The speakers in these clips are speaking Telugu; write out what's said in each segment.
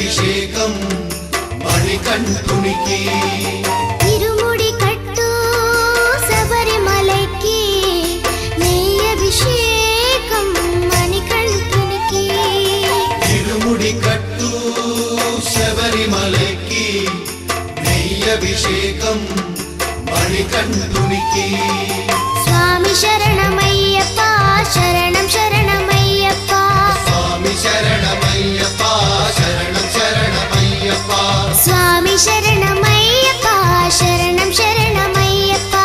అభిషేకం మణికంఠునికి తిరుముడి కట్టు శబరిమలకి నెయ్యి అభిషేకం మణికంఠునికి తిరుముడి కట్టు శబరిమలకి నెయ్యి అభిషేకం మణికంఠునికి స్వామి శరణమయ్యప్ప శరణం శరణమయ్యప్ప స్వామి శరణమయ్యప్ప శరణం శరణమయ్యప్ప స్వామి శరణమయ్యప్ప శరణం శరణమయ్యప్ప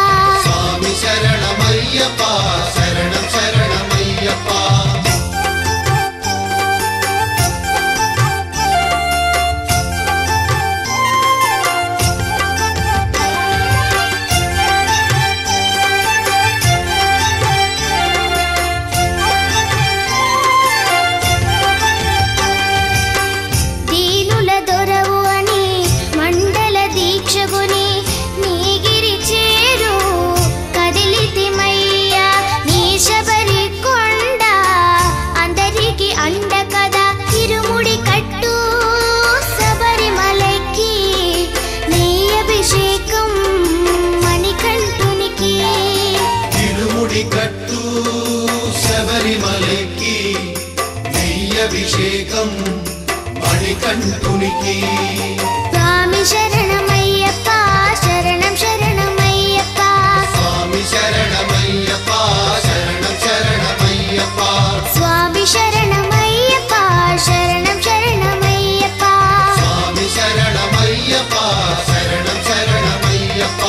స్వామి శరణమయ్యప్ప శరణం శరణమయ్యప్ప దీనుల దొరవు అని మండల దీక్షగుని నీగిరి చేరు కదిలితిమయ్యా నీ శబరి కొండ అందరికి అండ కదా తిరుముడి కట్టు శబరిమలకి నెయ్యి అభిషేకం మణికంఠునికి తిరుముడి కట్టు శబరిమలకి నెయ్యి అభిషేకం మణికంఠునికి స్వామి శరణమయ్యప్ప శరణం శరణమయ్యప్ప స్వామి శరణమయ్యప్ప శరణం శరణమయ్యప్ప స్వామి శరణమయ్యప్ప శరణం శరణమయ్యప్ప స్వామి శరణమయ్యప్ప శరణం శరణమయ్యప్ప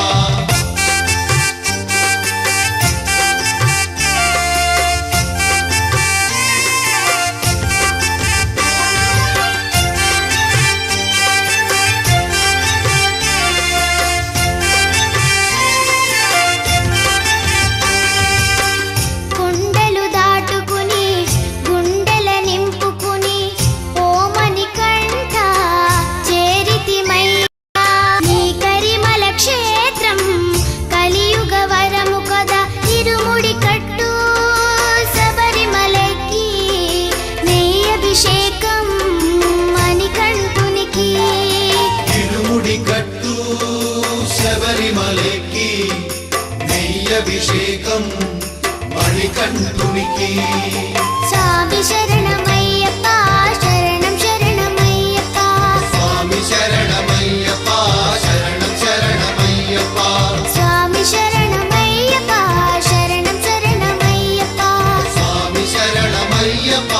కొండలు దాటుకుని గుండెల నింపుకుని ఓ మణికంఠ చేరితిమయ్యా నీ కరిమల క్షేత్రం కలియుగ వరము కదా తిరుముడి కట్టు శబరిమలకి నెయ్యి అభిషేకం మణికంఠునికి తిరుముడి కట్టు శబరిమలకి నెయ్యి అభిషేకం మణికంఠునికి స్వామి శరణమయ్యప్ప శరణం శరణమయ్యప్ప స్వామి శరణమయ్యప్ప శరణం శరణమయ్యప్ప స్వామి శరణమయ్యప్ప శరణం శరణమయ్యప్ప స్వామి శరణమయ్యప్ప